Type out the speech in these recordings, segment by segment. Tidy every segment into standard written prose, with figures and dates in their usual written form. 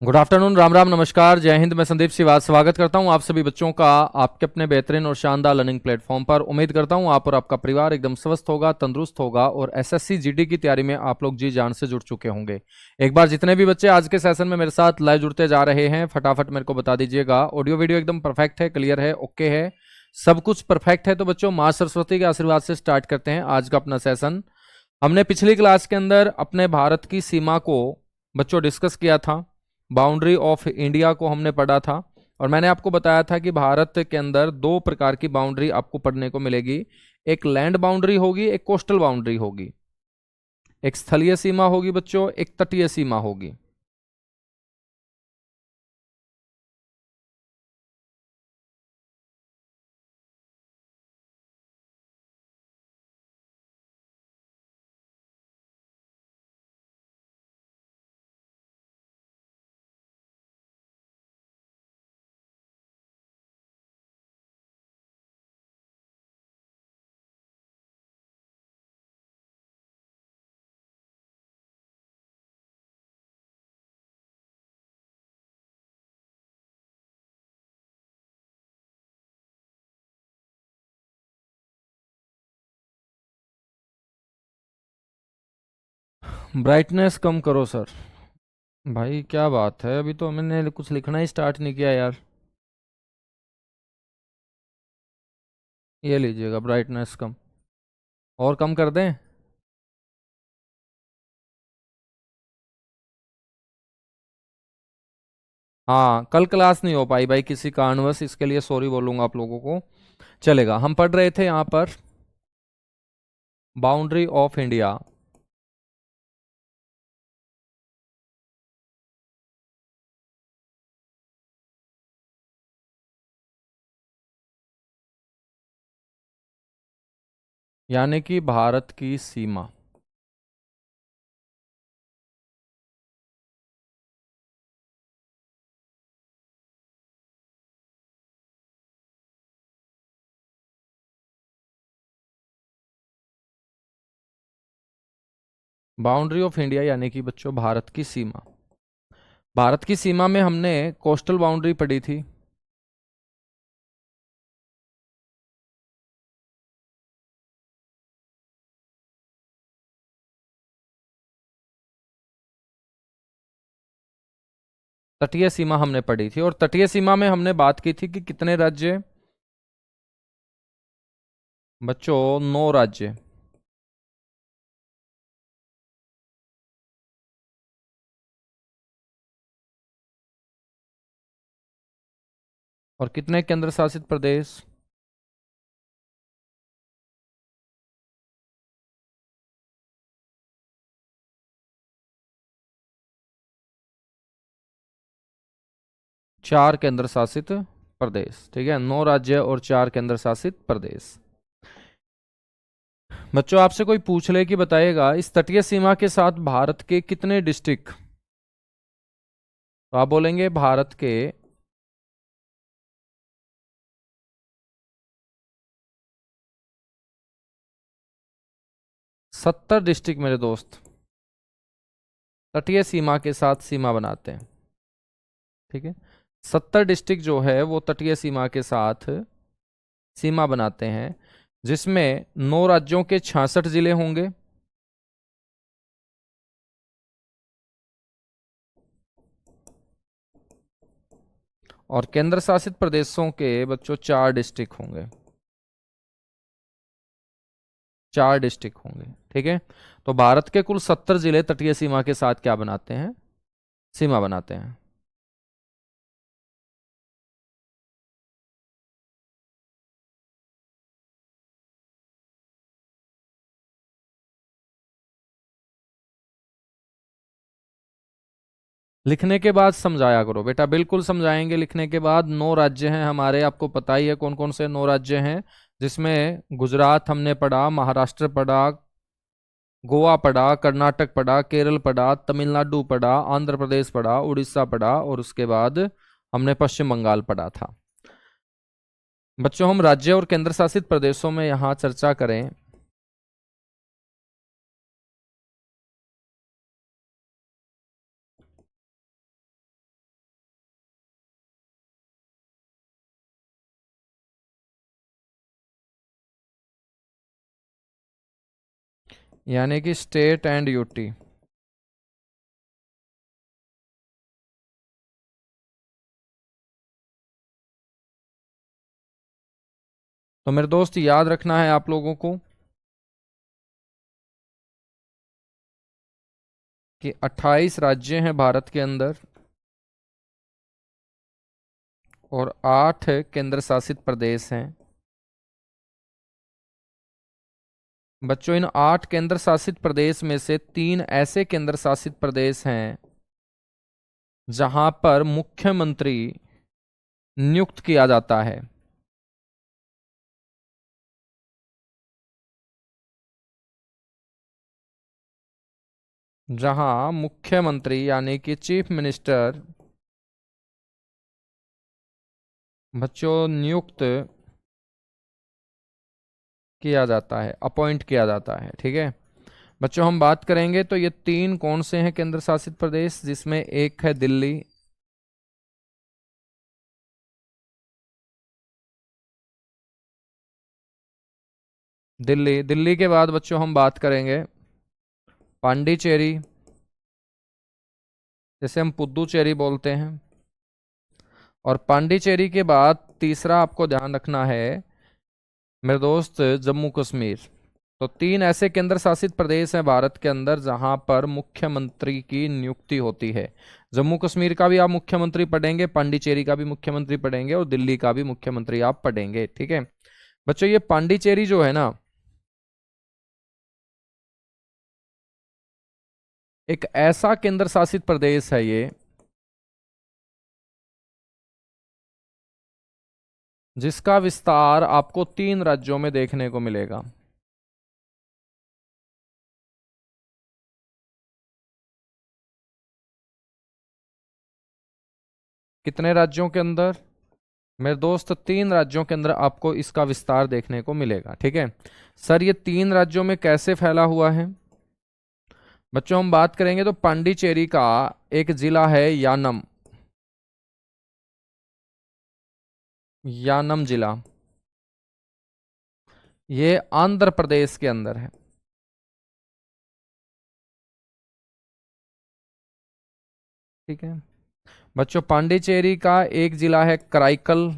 Good afternoon, Ram Ram, नमस्कार, जय हिंद। मैं संदीप श्रीवास्तव स्वागत करता हूं आप सभी बच्चों का आपके अपने बेहतरीन और शानदार लर्निंग प्लेटफॉर्म पर। उम्मीद करता हूं आप और आपका परिवार एकदम स्वस्थ होगा, तंदुरुस्त होगा और एसएससी जीडी की तैयारी में आप लोग जी जान से जुड़ चुके होंगे। एक बार जितने भी बच्चे आज के सेशन में मेरे साथ लाइव जुड़ते जा रहे हैं, फटाफट मेरे को बता दीजिएगा। ऑडियो वीडियो एकदम परफेक्ट है, क्लियर है, ओके है, सब कुछ परफेक्ट है। तो बच्चों, माँ सरस्वती के आशीर्वाद से स्टार्ट करते हैं आज का अपना सेशन। हमने पिछली क्लास के अंदर अपने भारत की सीमा को बच्चों डिस्कस किया था। बाउंड्री ऑफ इंडिया को हमने पढ़ा था और मैंने आपको बताया था कि भारत के अंदर दो प्रकार की बाउंड्री आपको पढ़ने को मिलेगी। एक लैंड बाउंड्री होगी, एक कोस्टल बाउंड्री होगी। एक स्थलीय सीमा होगी बच्चों, एक तटीय सीमा होगी। ब्राइटनेस कम करो सर। भाई क्या बात है, अभी तो मैंने कुछ लिखना ही स्टार्ट नहीं किया यार। ये लीजिएगा, ब्राइटनेस कम। और कम कर दें? हाँ, कल क्लास नहीं हो पाई भाई किसी कारणवश, इसके लिए सॉरी बोलूंगा आप लोगों को। चलेगा। हम पढ़ रहे थे यहाँ पर बाउंड्री ऑफ इंडिया। यानी कि भारत की सीमा। बाउंड्री ऑफ इंडिया यानी कि बच्चों भारत की सीमा। भारत की सीमा में हमने कोस्टल बाउंड्री पढ़ी थी। तटीय सीमा हमने पढ़ी थी और तटीय सीमा में हमने बात की थी कि कितने राज्य बच्चों? 9 राज्य। और कितने केंद्र शासित प्रदेश? 4 केंद्र शासित प्रदेश। ठीक है, 9 राज्य और 4 केंद्र शासित प्रदेश। बच्चों, आपसे कोई पूछ ले कि बताइएगा इस तटीय सीमा के साथ भारत के कितने डिस्ट्रिक्ट? तो आप बोलेंगे भारत के 70 डिस्ट्रिक्ट मेरे दोस्त तटीय सीमा के साथ सीमा बनाते हैं। ठीक है, 70 डिस्ट्रिक्ट जो है वो तटीय सीमा के साथ सीमा बनाते हैं, जिसमें 9 राज्यों के 66 जिले होंगे और केंद्र शासित प्रदेशों के बच्चों 4 डिस्ट्रिक्ट होंगे। 4 डिस्ट्रिक्ट होंगे। ठीक है, तो भारत के कुल 70 जिले तटीय सीमा के साथ क्या बनाते हैं? सीमा बनाते हैं। लिखने के बाद समझाया करो बेटा, बिल्कुल समझाएंगे लिखने के बाद। 9 राज्य हैं हमारे, आपको पता ही है कौन कौन से 9 राज्य हैं, जिसमें गुजरात हमने पढ़ा, महाराष्ट्र पढ़ा, गोवा पढ़ा, कर्नाटक पढ़ा, केरल पढ़ा, तमिलनाडु पढ़ा, आंध्र प्रदेश पढ़ा, उड़ीसा पढ़ा और उसके बाद हमने पश्चिम बंगाल पढ़ा था। बच्चों, हम राज्य और केंद्र शासित प्रदेशों में यहाँ चर्चा करें यानी कि स्टेट एंड यूटी। तो मेरे दोस्त याद रखना है आप लोगों को कि 28 राज्य हैं भारत के अंदर और 8 केंद्र शासित प्रदेश हैं। बच्चों, इन 8 केंद्र शासित प्रदेश में से 3 ऐसे केंद्र शासित प्रदेश हैं जहां पर मुख्यमंत्री नियुक्त किया जाता है। जहां मुख्यमंत्री यानी कि चीफ मिनिस्टर बच्चों नियुक्त किया जाता है, अपॉइंट किया जाता है। ठीक है बच्चों, हम बात करेंगे तो ये 3 कौन से हैं केंद्र शासित प्रदेश, जिसमें एक है दिल्ली, दिल्ली के बाद बच्चों हम बात करेंगे पांडिचेरी, जैसे हम पुद्दुचेरी बोलते हैं। और पांडिचेरी के बाद तीसरा आपको ध्यान रखना है मेरे दोस्त, जम्मू कश्मीर। तो 3 ऐसे केंद्र शासित प्रदेश हैं भारत के अंदर जहां पर मुख्यमंत्री की नियुक्ति होती है। जम्मू कश्मीर का भी आप मुख्यमंत्री पढ़ेंगे, पांडिचेरी का भी मुख्यमंत्री पढ़ेंगे और दिल्ली का भी मुख्यमंत्री आप पढ़ेंगे। ठीक है बच्चों, ये पांडिचेरी जो है ना, एक ऐसा केंद्र शासित प्रदेश है ये जिसका विस्तार आपको 3 राज्यों में देखने को मिलेगा। कितने राज्यों के अंदर मेरे दोस्त? 3 राज्यों के अंदर आपको इसका विस्तार देखने को मिलेगा। ठीक है सर, ये 3 राज्यों में कैसे फैला हुआ है बच्चों? हम बात करेंगे तो पांडिचेरी का एक जिला है यानम, यानम जिला, ये आंध्र प्रदेश के अंदर है। ठीक है बच्चों, पांडिचेरी का एक जिला है कराईकल,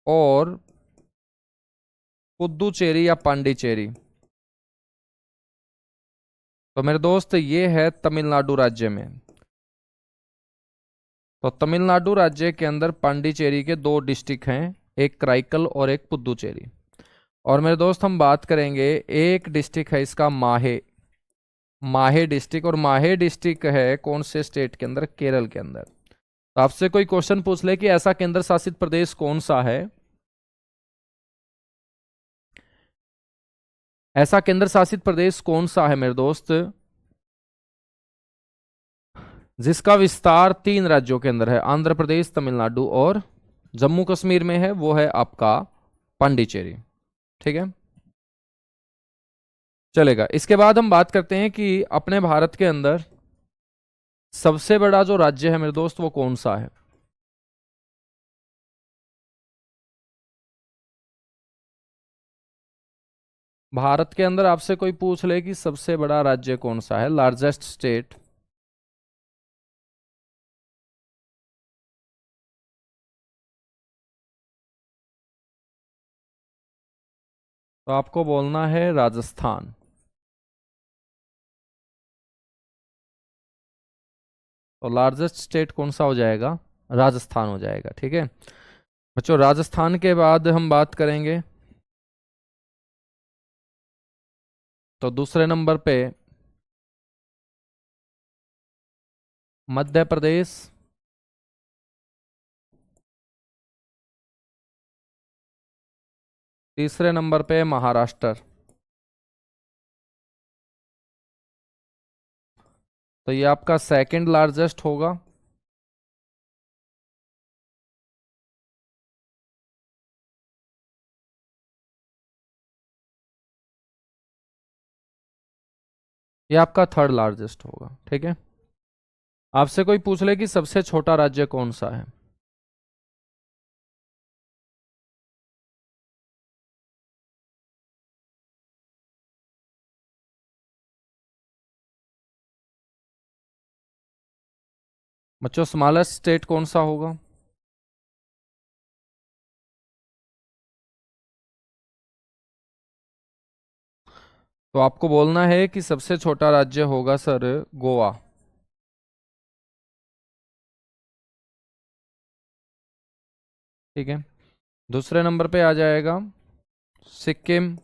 और पुद्दुचेरी या पांडिचेरी, तो मेरे दोस्त ये है तमिलनाडु राज्य में। तो तमिलनाडु राज्य के अंदर पांडिचेरी के 2 डिस्ट्रिक्ट हैं, एक कराईकल और एक पुद्दुचेरी। और मेरे दोस्त हम बात करेंगे, एक डिस्ट्रिक्ट है इसका माहे, माहे डिस्ट्रिक्ट। और माहे डिस्ट्रिक्ट है कौन से स्टेट के अंदर? केरल के अंदर। तो आपसे कोई क्वेश्चन पूछ ले कि ऐसा केंद्र शासित प्रदेश कौन सा है, ऐसा केंद्र शासित प्रदेश कौन सा है मेरे दोस्त जिसका विस्तार 3 राज्यों के अंदर है, आंध्र प्रदेश, तमिलनाडु और जम्मू कश्मीर में है? वो है आपका पांडिचेरी। ठीक है चलेगा। इसके बाद हम बात करते हैं कि अपने भारत के अंदर सबसे बड़ा जो राज्य है मेरे दोस्त वो कौन सा है? भारत के अंदर आपसे कोई पूछ ले कि सबसे बड़ा राज्य कौन सा है, लार्जेस्ट स्टेट, तो आपको बोलना है राजस्थान। तो लार्जेस्ट स्टेट कौन सा हो जाएगा? राजस्थान हो जाएगा। ठीक है बच्चों, राजस्थान के बाद हम बात करेंगे तो दूसरे नंबर पे मध्य प्रदेश, तीसरे नंबर पे महाराष्ट्र। तो ये आपका सेकंड लार्जेस्ट होगा। ये आपका थर्ड लार्जेस्ट होगा। ठीक है आपसे कोई पूछ ले कि सबसे छोटा राज्य कौन सा है, बच्चों स्मॉलेस्ट स्टेट कौन सा होगा? तो आपको बोलना है कि सबसे छोटा राज्य होगा सर गोवा। ठीक है। दूसरे नंबर पे आ जाएगा सिक्किम।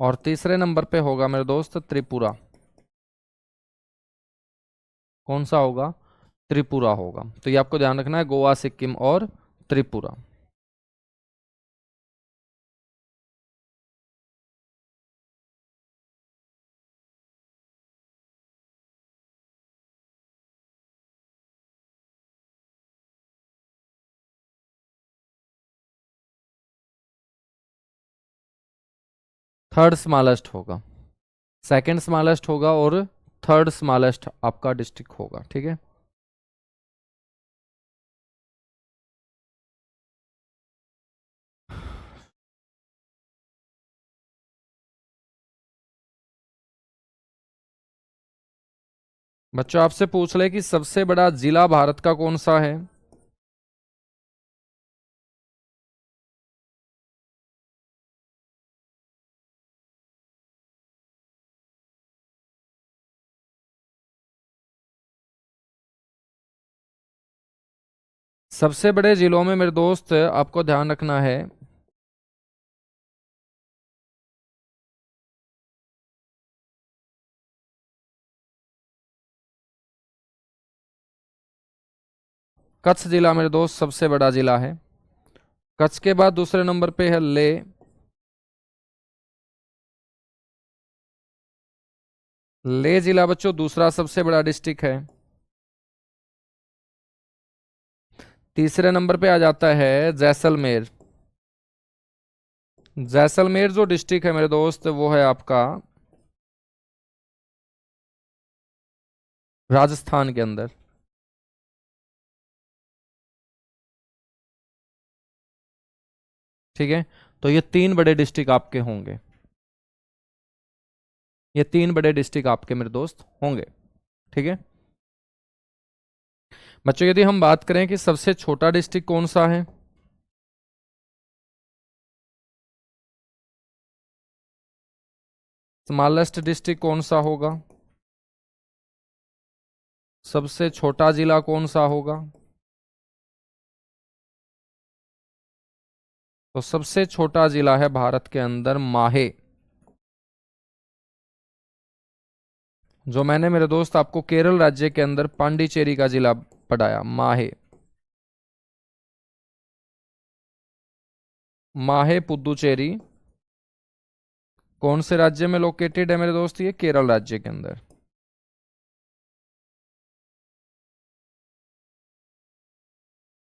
और तीसरे नंबर पे होगा मेरे दोस्त त्रिपुरा। कौन सा होगा? त्रिपुरा होगा। तो ये आपको ध्यान रखना है, गोवा, सिक्किम और त्रिपुरा। थर्ड स्मॉलेस्ट होगा, सेकंड स्मॉलेस्ट होगा और थर्ड स्मॉलेस्ट आपका डिस्ट्रिक्ट होगा। ठीक है। बच्चों आपसे पूछ ले कि सबसे बड़ा जिला भारत का कौन सा है? सबसे बड़े जिलों में मेरे दोस्त आपको ध्यान रखना है, कच्छ जिला मेरे दोस्त सबसे बड़ा जिला है। कच्छ के बाद दूसरे नंबर पे है ले। ले जिला बच्चों दूसरा सबसे बड़ा डिस्ट्रिक्ट है। तीसरे नंबर पे आ जाता है जैसलमेर। जैसलमेर जो डिस्ट्रिक्ट है मेरे दोस्त वो है आपका राजस्थान के अंदर। ठीक है। तो ये तीन बड़े डिस्ट्रिक्ट आपके होंगे, ये तीन बड़े डिस्ट्रिक्ट आपके मेरे दोस्त होंगे। ठीक है। बच्चों यदि हम बात करें कि सबसे छोटा डिस्ट्रिक्ट कौन सा है, स्मॉलेस्ट डिस्ट्रिक्ट कौन सा होगा, सबसे छोटा जिला कौन सा होगा? तो सबसे छोटा जिला है भारत के अंदर माहे। जो मैंने मेरे दोस्त आपको केरल राज्य के अंदर पांडिचेरी का जिला पढ़ाया, माहे। माहे पुदुचेरी कौन से राज्य में लोकेटेड है मेरे दोस्त? ये केरल राज्य के अंदर।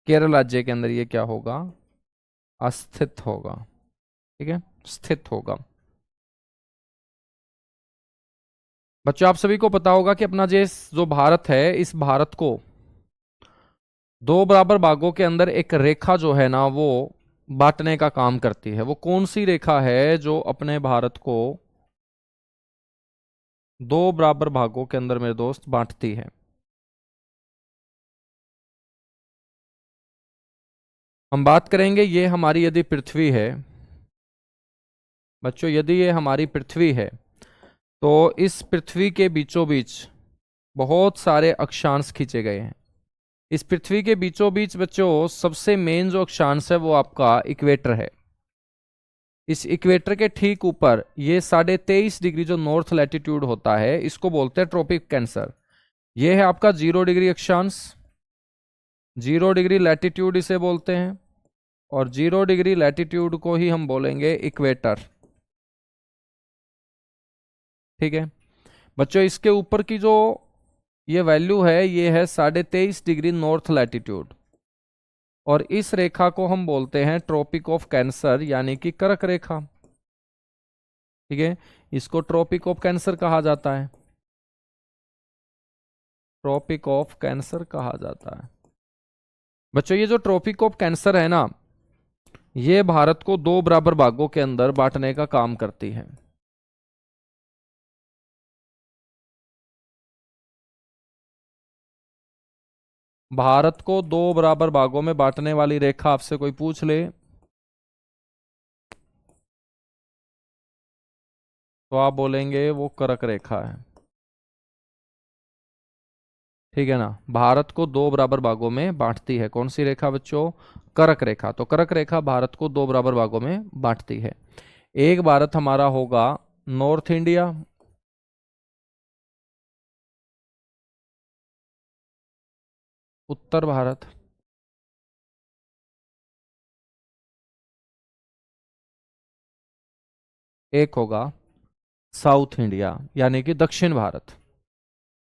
केरल राज्य के अंदर ये क्या होगा? अस्थित होगा। ठीक है, स्थित होगा। बच्चों आप सभी को पता होगा कि अपना जो भारत है, इस भारत को दो बराबर भागों के अंदर एक रेखा जो है ना वो बांटने का काम करती है। वो कौन सी रेखा है जो अपने भारत को दो बराबर भागों के अंदर मेरे दोस्त बांटती है? हम बात करेंगे, ये हमारी यदि पृथ्वी है बच्चों, यदि ये हमारी पृथ्वी है तो इस पृथ्वी के बीचों बीच बहुत सारे अक्षांश खींचे गए हैं। इस पृथ्वी के बीचों बीच बच्चों सबसे मेन जो अक्षांश है वो आपका इक्वेटर है। इस इक्वेटर के ठीक ऊपर ये 23.5 डिग्री जो नॉर्थ लैटिट्यूड होता है, इसको बोलते हैं ट्रॉपिक कैंसर। ये है आपका 0 डिग्री अक्षांश, 0 डिग्री लैटिट्यूड इसे बोलते हैं। और 0 डिग्री लैटिट्यूड को ही हम बोलेंगे इक्वेटर। ठीक है बच्चों, इसके ऊपर की जो ये वैल्यू है ये है 23.5 डिग्री नॉर्थ लैटिट्यूड। और इस रेखा को हम बोलते हैं ट्रॉपिक ऑफ कैंसर, यानी कि कर्क रेखा। ठीक है, इसको ट्रॉपिक ऑफ कैंसर कहा जाता है, ट्रॉपिक ऑफ कैंसर कहा जाता है। बच्चों ये जो ट्रॉपिक ऑफ कैंसर है ना, ये भारत को दो बराबर भागों के अंदर बांटने का काम करती है। भारत को दो बराबर भागों में बांटने वाली रेखा आपसे कोई पूछ ले तो आप बोलेंगे वो कर्क रेखा है। ठीक है ना। भारत को दो बराबर भागों में बांटती है कौन सी रेखा बच्चों? कर्क रेखा। तो कर्क रेखा भारत को दो बराबर भागों में बांटती है। एक भारत हमारा होगा नॉर्थ इंडिया, उत्तर भारत। एक होगा साउथ इंडिया यानी कि दक्षिण भारत।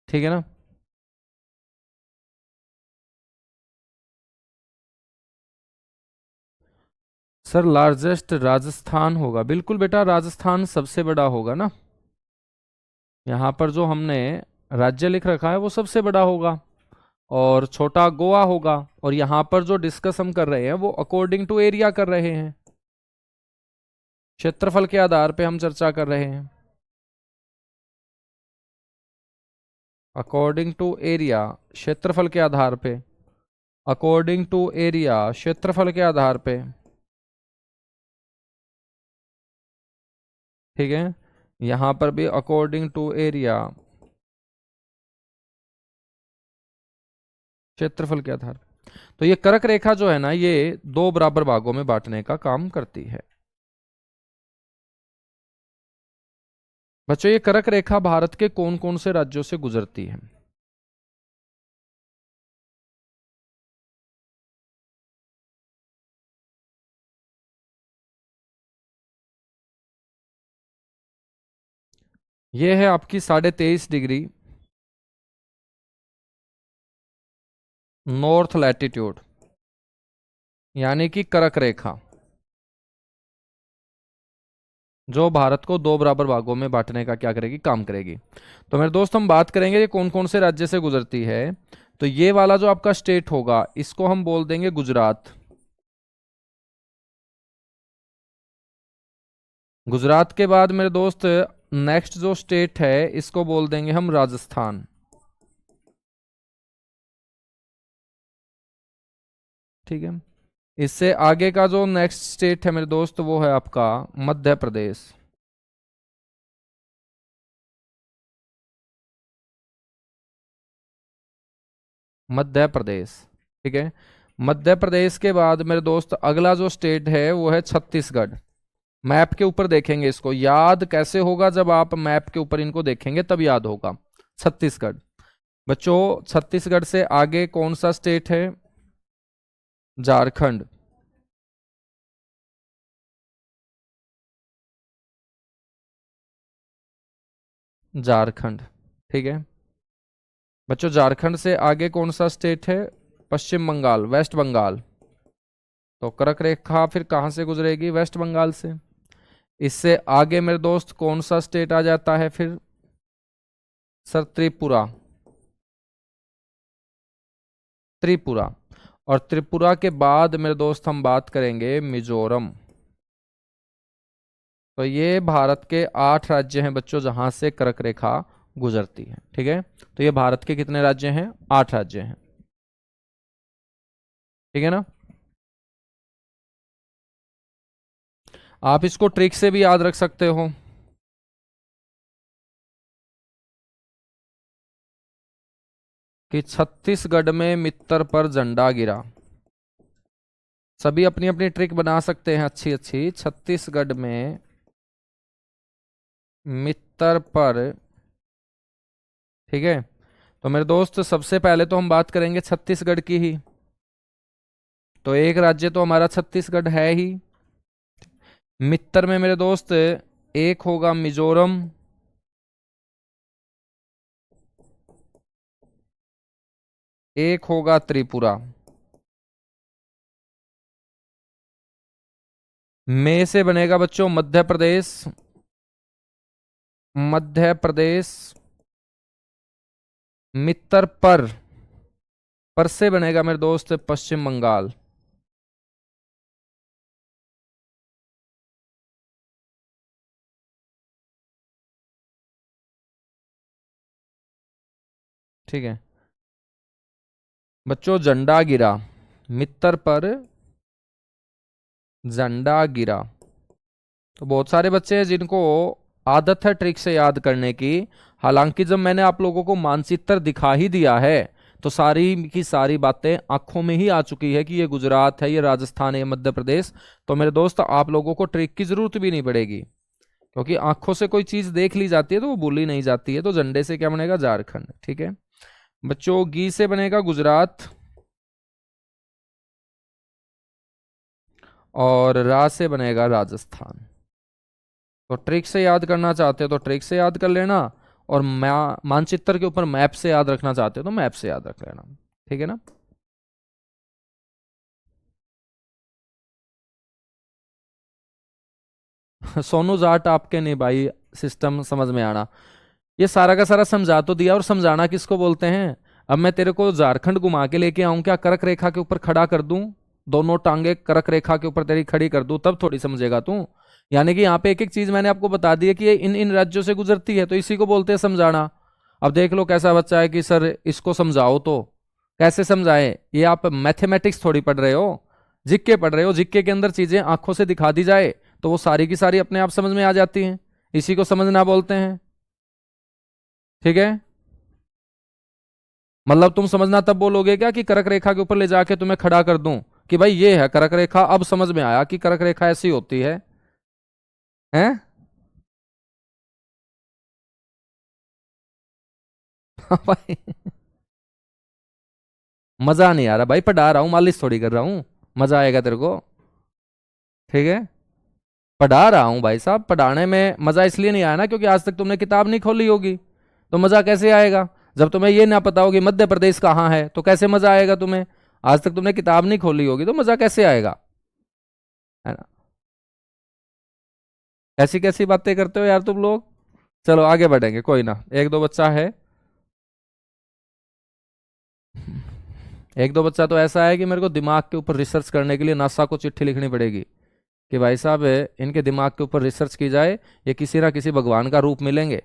ठीक है ना। सर लार्जेस्ट राजस्थान होगा, बिल्कुल बेटा, राजस्थान सबसे बड़ा होगा ना। यहाँ पर जो हमने राज्य लिख रखा है वो सबसे बड़ा होगा और छोटा गोवा होगा। और यहाँ पर जो डिस्कस हम कर रहे हैं वो अकॉर्डिंग टू एरिया कर रहे हैं, क्षेत्रफल के आधार पे हम चर्चा कर रहे हैं। अकॉर्डिंग टू एरिया, क्षेत्रफल के आधार पे। अकॉर्डिंग टू एरिया, क्षेत्रफल के आधार पे। ठीक है। यहां पर भी अकॉर्डिंग टू एरिया, क्षेत्रफल के आधार पे। तो ये कर्क रेखा जो है ना, ये दो बराबर भागों में बांटने का काम करती है। बच्चों ये कर्क रेखा भारत के कौन कौन से राज्यों से गुजरती है? ये है आपकी 23.5 डिग्री नॉर्थ लैटिट्यूड यानी कि कर्क रेखा, जो भारत को दो बराबर भागों में बांटने का क्या करेगी, काम करेगी। तो मेरे दोस्त हम बात करेंगे ये कौन कौन से राज्य से गुजरती है। तो ये वाला जो आपका स्टेट होगा इसको हम बोल देंगे गुजरात। गुजरात के बाद मेरे दोस्त नेक्स्ट जो स्टेट है इसको बोल देंगे हम राजस्थान। ठीक है। इससे आगे का जो नेक्स्ट स्टेट है मेरे दोस्त वो है आपका मध्य प्रदेश। मध्य प्रदेश। ठीक है। मध्य प्रदेश के बाद मेरे दोस्त अगला जो स्टेट है वो है छत्तीसगढ़। मैप के ऊपर देखेंगे इसको, याद कैसे होगा जब आप मैप के ऊपर इनको देखेंगे तब याद होगा। छत्तीसगढ़। बच्चों छत्तीसगढ़ से आगे कौन सा स्टेट है? झारखंड। झारखंड। ठीक है। बच्चों झारखंड से आगे कौन सा स्टेट है? पश्चिम बंगाल, वेस्ट बंगाल। तो कर्क रेखा फिर कहां से गुजरेगी? वेस्ट बंगाल से। इससे आगे मेरे दोस्त कौन सा स्टेट आ जाता है फिर? सर त्रिपुरा। त्रिपुरा। और त्रिपुरा के बाद मेरे दोस्त हम बात करेंगे मिजोरम। तो ये भारत के 8 राज्य हैं बच्चों जहां से कर्क रेखा गुजरती है। ठीक है। तो ये भारत के कितने राज्य हैं? 8 राज्य हैं। ठीक है ना। आप इसको ट्रिक से भी याद रख सकते हो कि छत्तीसगढ़ में मित्तर पर झंडा गिरा। सभी अपनी अपनी ट्रिक बना सकते हैं अच्छी अच्छी। छत्तीसगढ़ में मित्तर पर। ठीक है। तो मेरे दोस्त सबसे पहले तो हम बात करेंगे छत्तीसगढ़ की ही। तो एक राज्य तो हमारा छत्तीसगढ़ है ही। मित्तर में मेरे दोस्त एक होगा मिजोरम, एक होगा त्रिपुरा। में से बनेगा बच्चों मध्य प्रदेश। मध्य प्रदेश। मित्तर पर से बनेगा मेरे दोस्त पश्चिम बंगाल। ठीक है। बच्चों झंडा गिरा, मित्र पर झंडा गिरा। तो बहुत सारे बच्चे हैं जिनको आदत है ट्रिक से याद करने की। हालांकि जब मैंने आप लोगों को मानचित्र दिखा ही दिया है तो सारी की सारी बातें आंखों में ही आ चुकी है कि ये गुजरात है, ये राजस्थान है, ये मध्य प्रदेश। तो मेरे दोस्त आप लोगों को ट्रिक की जरूरत भी नहीं पड़ेगी, क्योंकि आंखों से कोई चीज देख ली जाती है तो वो भूली नहीं जाती है। तो झंडे से क्या बनेगा? झारखंड। ठीक है बच्चों, गी से बनेगा गुजरात और रा से बनेगा राजस्थान। तो ट्रिक से याद करना चाहते हो तो ट्रिक से याद कर लेना, और मानचित्र के ऊपर मैप से याद रखना चाहते हो तो मैप से याद रख लेना। ठीक है ना? सोनू जाट आपके नहीं भाई, सिस्टम समझ में आना। ये सारा का सारा समझा तो दिया, और समझाना किसको बोलते हैं? अब मैं तेरे को झारखंड घुमा के लेके आऊं क्या, कर्क रेखा के ऊपर खड़ा कर दूं, दोनों टांगे कर्क रेखा के ऊपर तेरी खड़ी कर दूं, तब थोड़ी समझेगा तू। यानी कि यहाँ पे एक एक चीज मैंने आपको बता दी है कि ये इन इन राज्यों से गुजरती है, तो इसी को बोलते हैं समझाना। अब देख लो कैसा बच्चा है कि सर इसको समझाओ, तो कैसे समझाए? ये आप मैथमेटिक्स थोड़ी पढ़ रहे हो, जिक्के पढ़ रहे हो। जिक्के के अंदर चीजें आंखों से दिखा दी जाए तो वो सारी की सारी अपने आप समझ में आ जाती हैं। इसी को समझना बोलते हैं। ठीक है, मतलब तुम समझना तब बोलोगे क्या कि कर्क रेखा के ऊपर ले जाके तुम्हें खड़ा कर दूं कि भाई ये है कर्क रेखा, अब समझ में आया कि कर्क रेखा ऐसी होती है। हैं? भाई मजा नहीं आ रहा भाई, पढ़ा रहा हूं, मालिश थोड़ी कर रहा हूं। मजा आएगा तेरे को? ठीक है, पढ़ा रहा हूं भाई साहब। पढ़ाने में मजा इसलिए नहीं आया ना क्योंकि आज तक तुमने किताब नहीं खोली होगी, तो मजा कैसे आएगा? जब तुम्हें ये ना पता होगी मध्य प्रदेश कहाँ है तो कैसे मजा आएगा तुम्हें? आज तक तुमने किताब नहीं खोली होगी तो मजा कैसे आएगा? है ना? ऐसी कैसी बातें करते हो यार तुम लोग। चलो आगे बढ़ेंगे, कोई ना, एक दो बच्चा है। एक दो बच्चा तो ऐसा है कि मेरे को दिमाग के ऊपर रिसर्च करने के लिए नासा को चिट्ठी लिखनी पड़ेगी कि भाई साहब इनके दिमाग के ऊपर रिसर्च की जाए, ये किसी ना किसी भगवान का रूप मिलेंगे,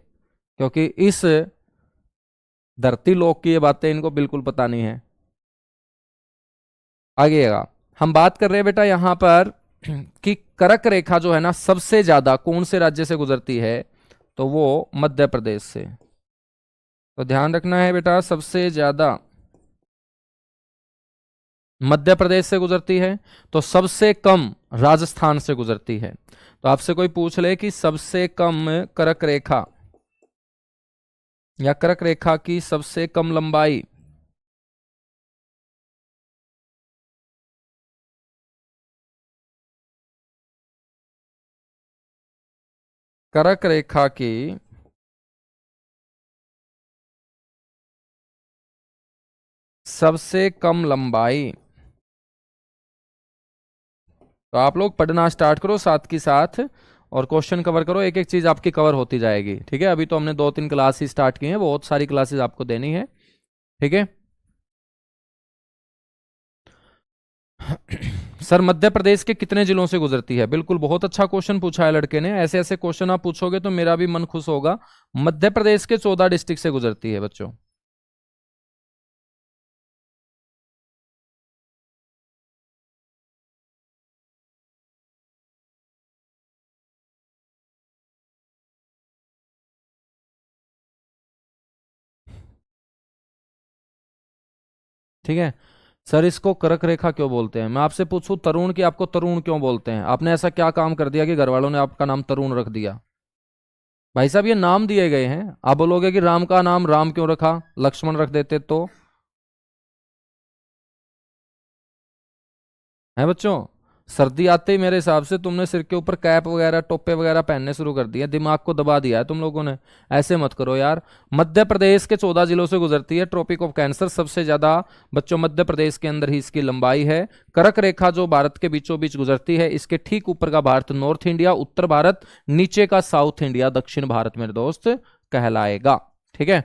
क्योंकि इस धरती लोक की ये बातें इनको बिल्कुल पता नहीं है। आगेगा, हम बात कर रहे हैं बेटा यहां पर कि कर्क रेखा जो है ना सबसे ज्यादा कौन से राज्य से गुजरती है, तो वो मध्य प्रदेश से। तो ध्यान रखना है बेटा, सबसे ज्यादा मध्य प्रदेश से गुजरती है, तो सबसे कम राजस्थान से गुजरती है। तो आपसे कोई पूछ ले कि सबसे कम कर्क रेखा या कर्क रेखा की सबसे कम लंबाई, कर्क रेखा की सबसे कम लंबाई। तो आप लोग पढ़ना स्टार्ट करो साथ के साथ, और क्वेश्चन कवर करो, एक एक चीज आपकी कवर होती जाएगी। ठीक है, अभी तो हमने दो तीन क्लास ही स्टार्ट की हैं, बहुत सारी क्लासेस आपको देनी है। ठीक है सर मध्य प्रदेश के कितने जिलों से गुजरती है? बिल्कुल, बहुत अच्छा क्वेश्चन पूछा है लड़के ने। ऐसे ऐसे क्वेश्चन आप पूछोगे तो मेरा भी मन खुश होगा। मध्य प्रदेश के 14 डिस्ट्रिक्ट से गुजरती है बच्चों। ठीक है सर, इसको कर्क रेखा क्यों बोलते हैं? मैं आपसे पूछूं तरुण की, आपको तरुण क्यों बोलते हैं? आपने ऐसा क्या काम कर दिया कि घर वालों ने आपका नाम तरुण रख दिया? भाई साहब ये नाम दिए गए हैं, आप बोलोगे कि राम का नाम राम क्यों रखा, लक्ष्मण रख देते तो। है बच्चों, सर्दी आते ही मेरे हिसाब से तुमने सिर के ऊपर कैप वगैरह टोपे वगैरह पहनने शुरू कर दिए, दिमाग को दबा दिया है तुम लोगों ने। ऐसे मत करो यार। मध्य प्रदेश के 14 जिलों से गुजरती है, ट्रॉपिक ऑफ कैंसर सबसे ज्यादा बच्चों मध्य प्रदेश के अंदर ही इसकी लंबाई है। कर्क रेखा जो भारत के बीचों बीच गुजरती है, इसके ठीक ऊपर का भारत नॉर्थ इंडिया उत्तर भारत, नीचे का साउथ इंडिया दक्षिण भारत मेरे दोस्त कहलाएगा। ठीक है,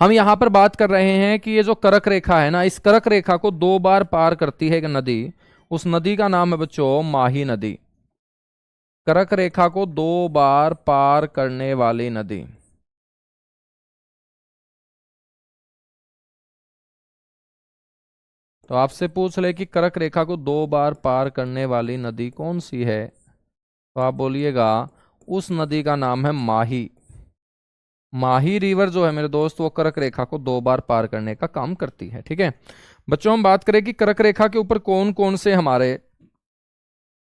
हम यहां पर बात कर रहे हैं कि ये जो कर्क रेखा है ना, इस कर्क रेखा को दो बार पार करती है एक नदी, उस नदी का नाम है बच्चों माही नदी। कर्क रेखा को दो बार पार करने वाली नदी। तो आपसे पूछ ले कि कर्क रेखा को 2 बार पार करने वाली नदी कौन सी है, तो आप बोलिएगा उस नदी का नाम है माही। माही रिवर जो है मेरे दोस्त वो कर्क रेखा को 2 बार पार करने का काम करती है। ठीक है बच्चों, हम बात करें कि कर्क रेखा के ऊपर कौन कौन से हमारे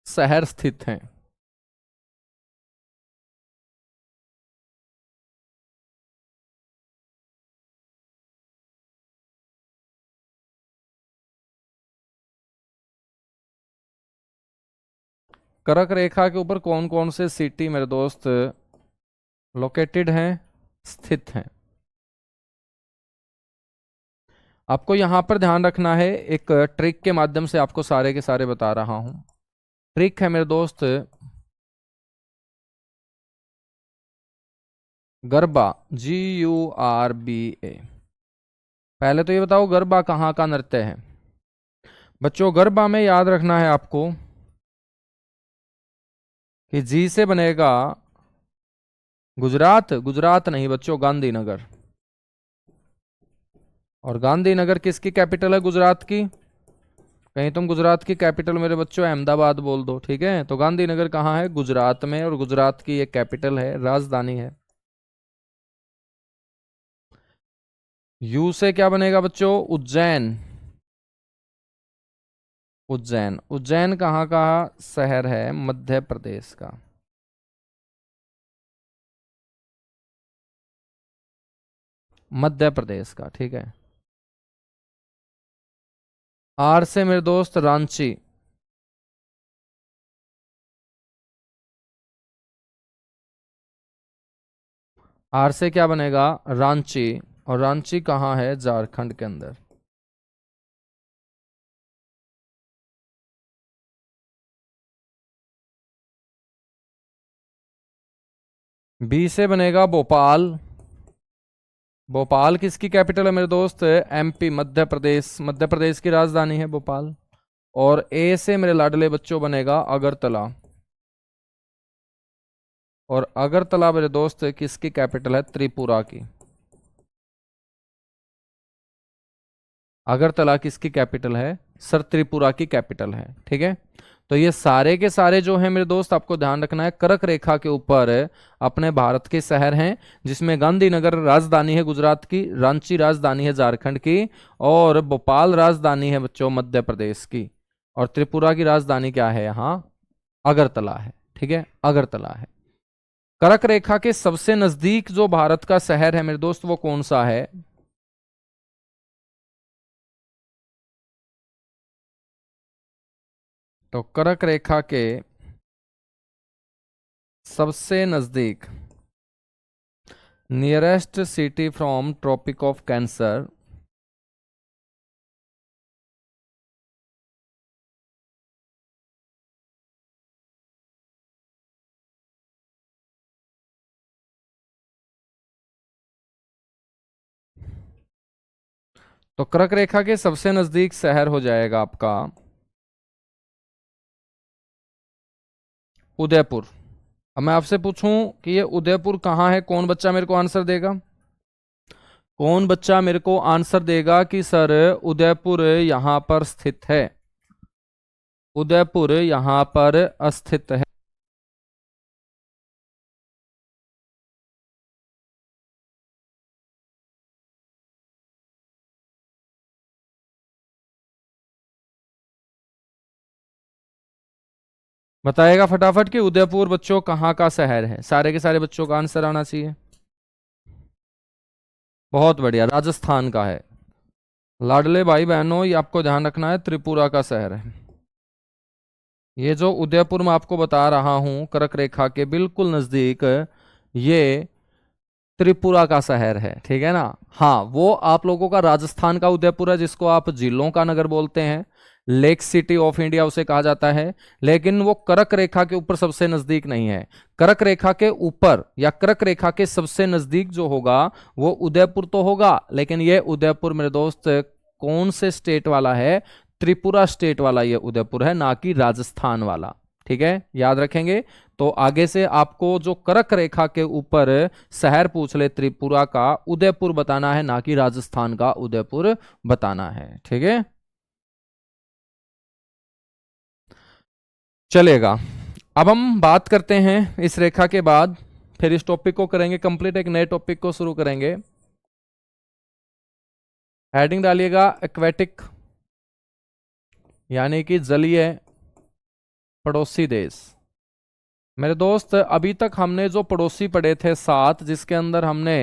शहर स्थित हैं। कर्क रेखा के ऊपर कौन कौन से सिटी मेरे दोस्त लोकेटेड हैं, स्थित हैं। आपको यहां पर ध्यान रखना है, एक ट्रिक के माध्यम से आपको सारे के सारे बता रहा हूं। ट्रिक है मेरे दोस्त, गरबा, GURBA। पहले तो ये बताओ गरबा कहाँ का नृत्य है। बच्चों गरबा में याद रखना है आपको कि जी से बनेगा गुजरात, गुजरात नहीं बच्चों गांधीनगर। और गांधीनगर किसकी कैपिटल है गुजरात की। कहीं तुम गुजरात की कैपिटल मेरे बच्चों अहमदाबाद बोल दो। ठीक है तो गांधीनगर कहाँ है, गुजरात में, और गुजरात की एक कैपिटल है, राजधानी है। यू से क्या बनेगा बच्चों, उज्जैन। उज्जैन, उज्जैन कहाँ का शहर है, मध्य प्रदेश का। मध्य प्रदेश का। ठीक है आर से मेरे दोस्त रांची। आर से क्या बनेगा, रांची। और रांची कहाँ है, झारखंड के अंदर। बी से बनेगा भोपाल। भोपाल किसकी कैपिटल है मेरे दोस्त, MP, मध्य प्रदेश। मध्य प्रदेश की राजधानी है भोपाल। और ए से मेरे लाडले बच्चों बनेगा अगरतला। और अगरतला मेरे दोस्त किसकी कैपिटल है, त्रिपुरा की। अगरतला किसकी कैपिटल है सर, त्रिपुरा की कैपिटल है। ठीक है तो ये सारे के सारे जो हैं मेरे दोस्त आपको ध्यान रखना है, कर्क रेखा के ऊपर अपने भारत के शहर हैं, जिसमें गांधीनगर राजधानी है गुजरात की, रांची राजधानी है झारखंड की, और भोपाल राजधानी है बच्चों मध्य प्रदेश की, और त्रिपुरा की राजधानी क्या है यहाँ, अगरतला है। ठीक है अगरतला है। कर्क रेखा के सबसे नजदीक जो भारत का शहर है मेरे दोस्त वो कौन सा है। तो कर्क रेखा के सबसे नजदीक, nearest city from tropic of cancer, तो कर्क रेखा के सबसे नजदीक शहर हो जाएगा आपका उदयपुर। अब मैं आपसे पूछूं कि ये उदयपुर कहाँ है, कौन बच्चा मेरे को आंसर देगा। कौन बच्चा मेरे को आंसर देगा कि सर उदयपुर यहां पर स्थित है, उदयपुर यहां पर स्थित है। बताएगा फटाफट कि उदयपुर बच्चों कहाँ का शहर है, सारे के सारे बच्चों का आंसर आना चाहिए। बहुत बढ़िया, राजस्थान का है। लाडले भाई बहनों ये आपको ध्यान रखना है, त्रिपुरा का शहर है। ये जो उदयपुर मैं आपको बता रहा हूं कर्क रेखा के बिल्कुल नजदीक, ये त्रिपुरा का शहर है। ठीक है ना। हाँ वो आप लोगों का राजस्थान का उदयपुर है, जिसको आप झीलों का नगर बोलते हैं, लेक सिटी ऑफ इंडिया उसे कहा जाता है, लेकिन वो कर्क रेखा के ऊपर सबसे नजदीक नहीं है। कर्क रेखा के ऊपर या कर्क रेखा के सबसे नजदीक जो होगा वो उदयपुर तो होगा, लेकिन ये उदयपुर मेरे दोस्त कौन से स्टेट वाला है, त्रिपुरा स्टेट वाला ये उदयपुर है, ना कि राजस्थान वाला। ठीक है याद रखेंगे। तो आगे से आपको जो कर्क रेखा के ऊपर शहर पूछ ले त्रिपुरा का, उदयपुर बताना है, ना कि राजस्थान का उदयपुर बताना है। ठीक है। चलेगा। अब हम बात करते हैं इस रेखा के बाद, फिर इस टॉपिक को करेंगे कंप्लीट, एक नए टॉपिक को शुरू करेंगे। हेडिंग डालिएगा एक्वेटिक, यानी कि जलीय पड़ोसी देश। मेरे दोस्त, अभी तक हमने जो पड़ोसी पढ़े थे 7, जिसके अंदर हमने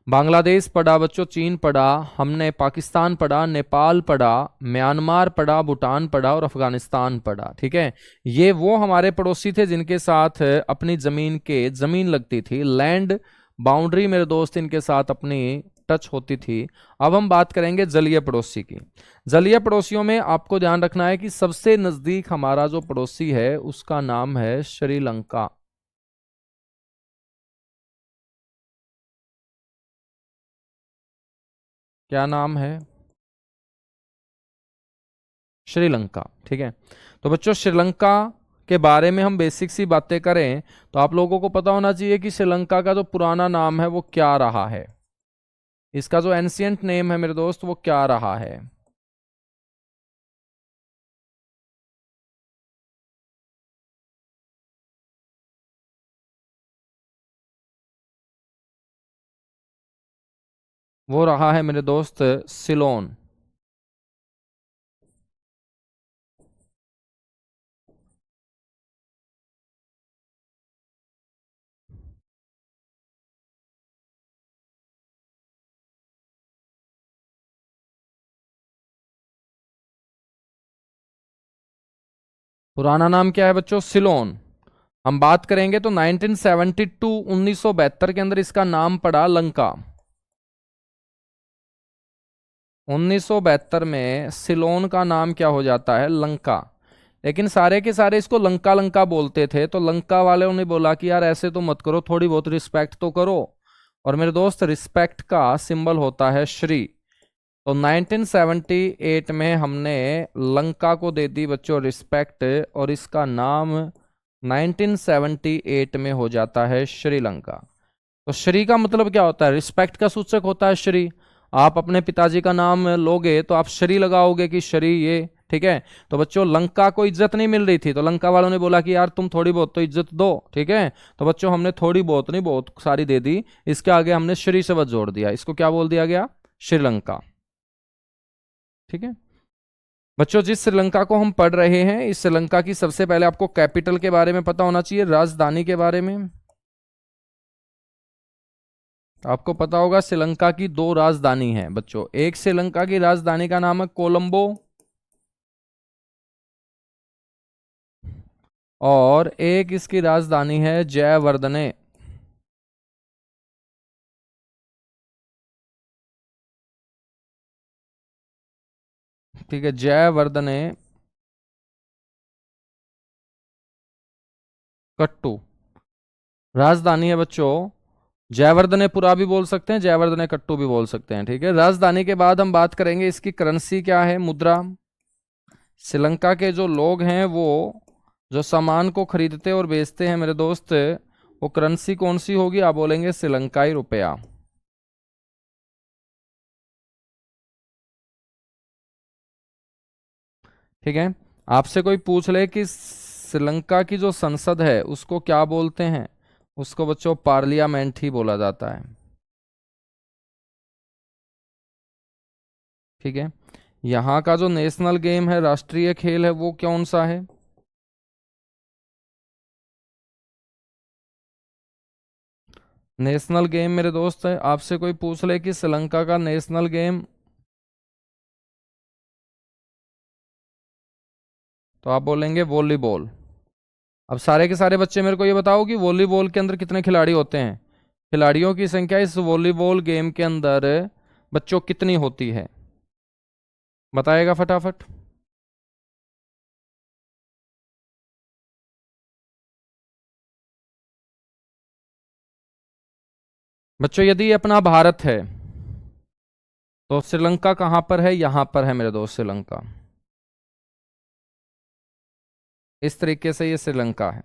बांग्लादेश पढ़ा बच्चों, चीन पढ़ा, हमने पाकिस्तान पढ़ा, नेपाल पढ़ा, म्यांमार पढ़ा, भूटान पढ़ा और अफगानिस्तान पढ़ा। ठीक है, ये वो हमारे पड़ोसी थे जिनके साथ अपनी जमीन लगती थी, लैंड बाउंड्री मेरे दोस्त इनके साथ अपनी टच होती थी। अब हम बात करेंगे जलीय पड़ोसी की। जलीय पड़ोसियों में आपको ध्यान रखना है कि सबसे नजदीक हमारा जो पड़ोसी है उसका नाम है श्रीलंका। क्या नाम है? श्रीलंका। ठीक है, तो बच्चों श्रीलंका के बारे में हम बेसिक सी बातें करें तो आप लोगों को पता होना चाहिए कि श्रीलंका का जो पुराना नाम है वो क्या रहा है, इसका जो एंशियंट नेम है मेरे दोस्त वो क्या रहा है। वो रहा है मेरे दोस्त सिलोन। पुराना नाम क्या है बच्चों? सिलोन। हम बात करेंगे तो 1972 1972 के अंदर इसका नाम पड़ा लंका। 1972 में सिलोन का नाम क्या हो जाता है? लंका। लेकिन सारे के सारे इसको लंका लंका बोलते थे, तो लंका वालों ने बोला कि यार ऐसे तो मत करो, थोड़ी बहुत रिस्पेक्ट तो करो। और मेरे दोस्त रिस्पेक्ट का सिंबल होता है श्री। तो 1978 में हमने लंका को दे दी बच्चों रिस्पेक्ट, और इसका नाम 1978 में हो जाता है श्रीलंका। तो श्री का मतलब क्या होता है? रिस्पेक्ट का सूचक होता है श्री। आप अपने पिताजी का नाम लोगे तो आप श्री लगाओगे कि श्री ये। ठीक है, तो बच्चों लंका को इज्जत नहीं मिल रही थी, तो लंका वालों ने बोला कि यार तुम थोड़ी बहुत तो इज्जत दो। ठीक है, तो बच्चों हमने थोड़ी बहुत नहीं बहुत सारी दे दी, इसके आगे हमने श्री शब्द जोड़ दिया, इसको क्या बोल दिया गया? श्रीलंका। ठीक है बच्चों, जिस श्रीलंका को हम पढ़ रहे हैं, इस श्रीलंका की सबसे पहले आपको कैपिटल के बारे में पता होना चाहिए, राजधानी के बारे में। आपको पता होगा श्रीलंका की 2 राजधानी हैं बच्चों। एक श्रीलंका की राजधानी का नाम है कोलंबो, और एक इसकी राजधानी है जयवर्धने। ठीक है, जयवर्धने कट्टू राजधानी है बच्चों। जयवर्धनेपुरा भी बोल सकते हैं, जयवर्धने कट्टू भी बोल सकते हैं। ठीक है, राजधानी के बाद हम बात करेंगे इसकी करेंसी क्या है, मुद्रा। श्रीलंका के जो लोग हैं वो जो सामान को खरीदते और बेचते हैं मेरे दोस्त, वो करेंसी कौन सी होगी? आप बोलेंगे श्रीलंकाई रुपया। ठीक है, आपसे कोई पूछ ले कि श्रीलंका की जो संसद है उसको क्या बोलते हैं, उसको बच्चों पार्लियामेंट ही बोला जाता है। ठीक है, यहाँ का जो नेशनल गेम है, राष्ट्रीय खेल है, वो कौन सा है? नेशनल गेम मेरे दोस्त है, आपसे कोई पूछ ले कि श्रीलंका का नेशनल गेम, तो आप बोलेंगे वॉलीबॉल। अब सारे के सारे बच्चे मेरे को ये बताओ कि वॉलीबॉल के अंदर कितने खिलाड़ी होते हैं? खिलाड़ियों की संख्या इस वॉलीबॉल गेम के अंदर बच्चों कितनी होती है? बताएगा फटाफट। बच्चों यदि ये अपना भारत है तो श्रीलंका कहां पर है? यहां पर है मेरे दोस्त श्रीलंका। इस तरीके से ये श्रीलंका है।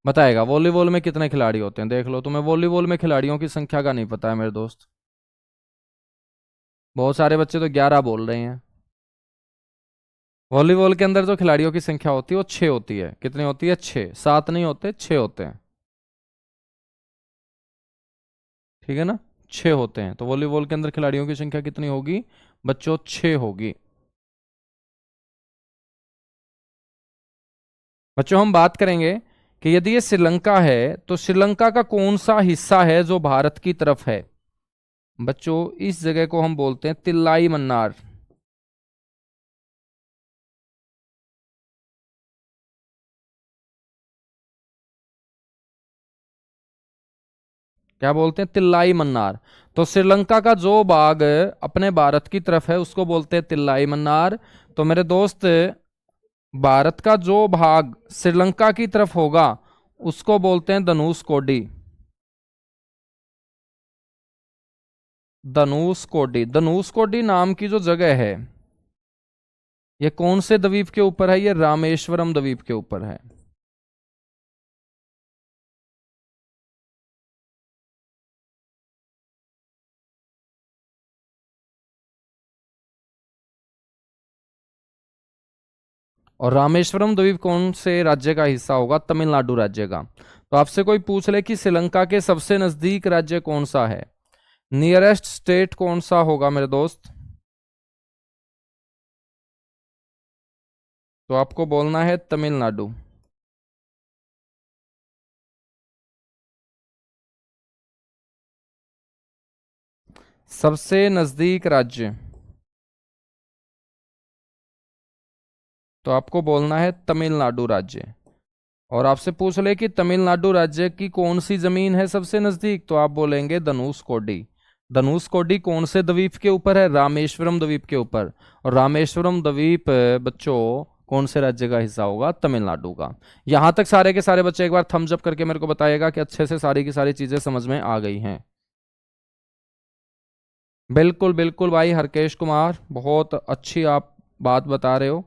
बताएगा वॉलीबॉल में कितने खिलाड़ी होते हैं? देख लो, तुम्हें वॉलीबॉल में खिलाड़ियों की संख्या का नहीं पता है मेरे दोस्त। बहुत सारे बच्चे तो 11 बोल रहे हैं। वॉलीबॉल के अंदर जो खिलाड़ियों की संख्या होती है वो 6 होती है। कितनी होती है? 6। 7 नहीं होते, 6 होते हैं। ठीक है ना? 6 होते हैं। तो वॉलीबॉल के अंदर खिलाड़ियों की संख्या कितनी होगी बच्चों? 6 होगी। बच्चों हम बात करेंगे कि यदि ये श्रीलंका है तो श्रीलंका का कौन सा हिस्सा है जो भारत की तरफ है? बच्चों इस जगह को हम बोलते हैं तिल्लाई मन्नार। क्या बोलते हैं? तिल्लाई मन्नार। तो श्रीलंका का जो भाग अपने भारत की तरफ है उसको बोलते हैं तिल्लाई मन्नार। तो मेरे दोस्त, भारत का जो भाग श्रीलंका की तरफ होगा उसको बोलते हैं धनुष कोडी। धनुष कोडी। धनुष कोडी नाम की जो जगह है ये कौन से द्वीप के ऊपर है? ये रामेश्वरम द्वीप के ऊपर है। और रामेश्वरम द्वीप कौन से राज्य का हिस्सा होगा? तमिलनाडु राज्य का। तो आपसे कोई पूछ ले कि श्रीलंका के सबसे नजदीक राज्य कौन सा है, नियरेस्ट स्टेट कौन सा होगा मेरे दोस्त? तो आपको बोलना है तमिलनाडु। सबसे नजदीक राज्य, तो आपको बोलना है तमिलनाडु राज्य। और आपसे पूछ ले कि तमिलनाडु राज्य की कौन सी जमीन है सबसे नजदीक, तो आप बोलेंगे धनुष कोडी। धनुष कोडी कौन से द्वीप के ऊपर है? रामेश्वरम द्वीप के ऊपर। और रामेश्वरम द्वीप बच्चों कौन से राज्य का हिस्सा होगा? तमिलनाडु का। यहां तक सारे के सारे बच्चे एक बार थम्स अप करके मेरे को बताइएगा कि अच्छे से सारी की सारी चीजें समझ में आ गई हैं। बिल्कुल बिल्कुल भाई हरकेश कुमार, बहुत अच्छी आप बात बता रहे हो।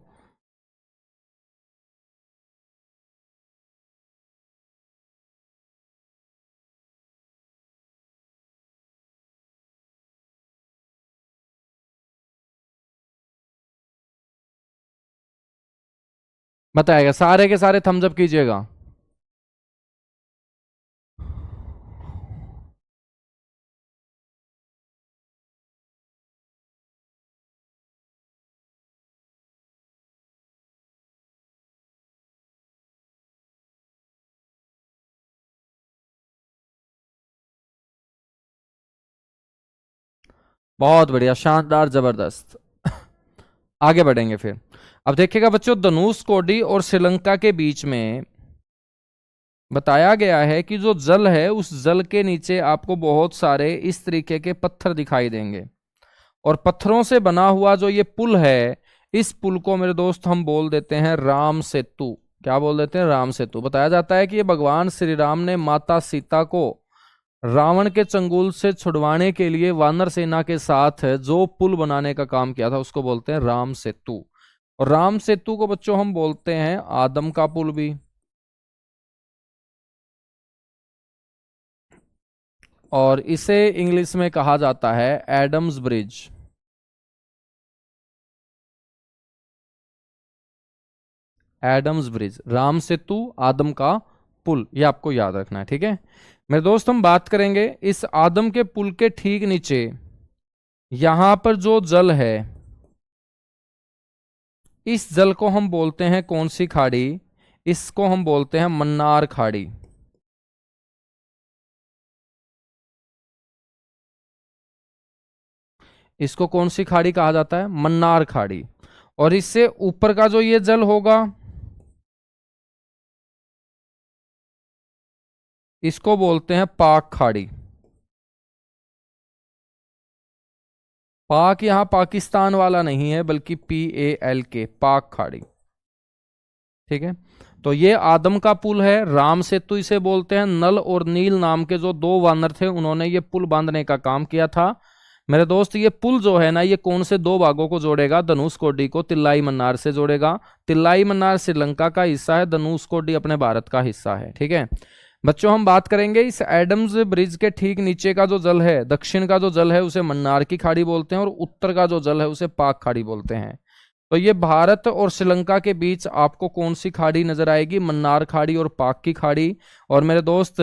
बताएगा, सारे के सारे थम्स अप कीजिएगा। बहुत बढ़िया, शानदार, जबरदस्त। आगे बढ़ेंगे फिर। अब देखिएगा बच्चों, धनुष कोडी और श्रीलंका के बीच में बताया गया है कि जो जल है उस जल के नीचे आपको बहुत सारे इस तरीके के पत्थर दिखाई देंगे। और पत्थरों से बना हुआ जो ये पुल है, इस पुल को मेरे दोस्त हम बोल देते हैं राम सेतु। क्या बोल देते हैं? राम सेतु। बताया जाता है कि ये भगवान श्री राम ने माता सीता को रावण के चंगुल से छुड़वाने के लिए वानर सेना के साथ जो पुल बनाने का काम किया था उसको बोलते हैं राम सेतु। और राम सेतु को बच्चों हम बोलते हैं आदम का पुल भी। और इसे इंग्लिश में कहा जाता है Adam's bridge. Adam's bridge, Ram Setu, आदम का पुल, ये आपको याद रखना है। ठीक है मेरे दोस्त, हम बात करेंगे इस आदम के पुल के ठीक नीचे यहां पर जो जल है, इस जल को हम बोलते हैं कौन सी खाड़ी? इसको हम बोलते हैं मन्नार खाड़ी। इसको कौन सी खाड़ी कहा जाता है? मन्नार खाड़ी। और इससे ऊपर का जो ये जल होगा इसको बोलते हैं पाक खाड़ी। पाक यहां पाकिस्तान वाला नहीं है बल्कि PALK, पाक खाड़ी। ठीक है, तो ये आदम का पुल है, राम सेतु इसे बोलते हैं। नल और नील नाम के जो दो वानर थे उन्होंने ये पुल बांधने का काम किया था। मेरे दोस्त ये पुल जो है ना, ये कौन से दो भागों को जोड़ेगा? धनुष कोडी को तिल्लाई मन्नार से जोड़ेगा। तिल्लाई मन्नार श्रीलंका का हिस्सा है, धनुष कोडी अपने भारत का हिस्सा है। ठीक है बच्चों हम बात करेंगे इस एडम्स ब्रिज के ठीक नीचे का जो जल है, दक्षिण का जो जल है उसे मन्नार की खाड़ी बोलते हैं और उत्तर का जो जल है उसे पाक खाड़ी बोलते हैं। तो ये भारत और श्रीलंका के बीच आपको कौन सी खाड़ी नजर आएगी? मन्नार खाड़ी और पाक की खाड़ी। और मेरे दोस्त,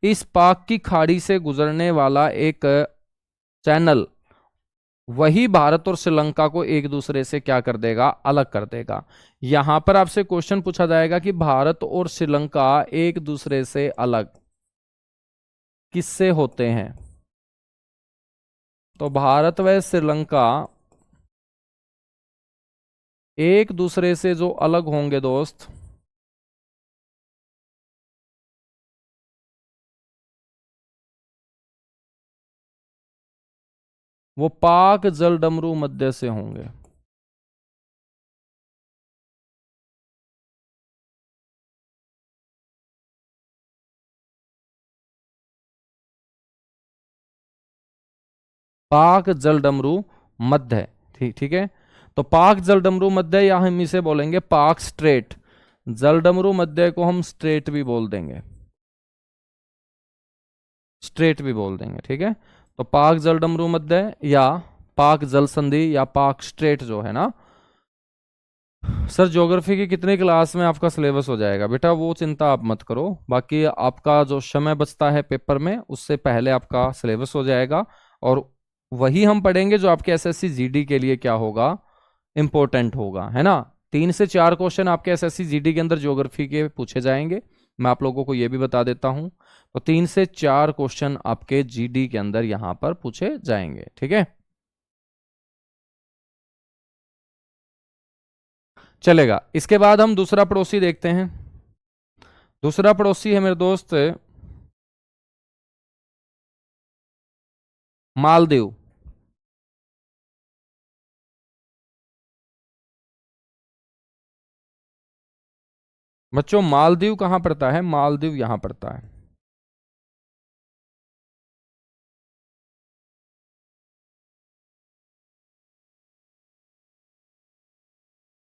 इस पाक की खाड़ी से गुजरने वाला एक चैनल वही भारत और श्रीलंका को एक दूसरे से क्या कर देगा? अलग कर देगा। यहां पर आपसे क्वेश्चन पूछा जाएगा कि भारत और श्रीलंका एक दूसरे से अलग किससे होते हैं? तो भारत व श्रीलंका एक दूसरे से जो अलग होंगे दोस्त, वो पाक जलडमरू मध्य से होंगे। पाक जलडमरू मध्य। ठीक ठीक है। तो पाक जलडमरू मध्य या हम इसे बोलेंगे पाक स्ट्रेट। जलडमरू मध्य को हम स्ट्रेट भी बोल देंगे, स्ट्रेट भी बोल देंगे। ठीक है। तो पाक जलडमरू मध्य या पाक जल संधि या पाक स्ट्रेट जो है ना। सर ज्योग्राफी की कितनी क्लास में आपका सिलेबस हो जाएगा? बेटा वो चिंता आप मत करो, बाकी आपका जो समय बचता है पेपर में उससे पहले आपका सिलेबस हो जाएगा। और वही हम पढ़ेंगे जो आपके एसएससी जीडी के लिए क्या होगा? इंपॉर्टेंट होगा, है ना। 3 से 4 क्वेश्चन आपके एसएससी जीडी के अंदर ज्योग्राफी के पूछे जाएंगे। मैं आप लोगों को यह भी बता देता हूं। तो 3 से 4 क्वेश्चन आपके जीडी के अंदर यहां पर पूछे जाएंगे। ठीक है, चलेगा। इसके बाद हम दूसरा पड़ोसी देखते हैं। दूसरा पड़ोसी है मेरे दोस्त मालदीव। बच्चों मालदीव कहां पड़ता है? मालदीव यहां पड़ता है।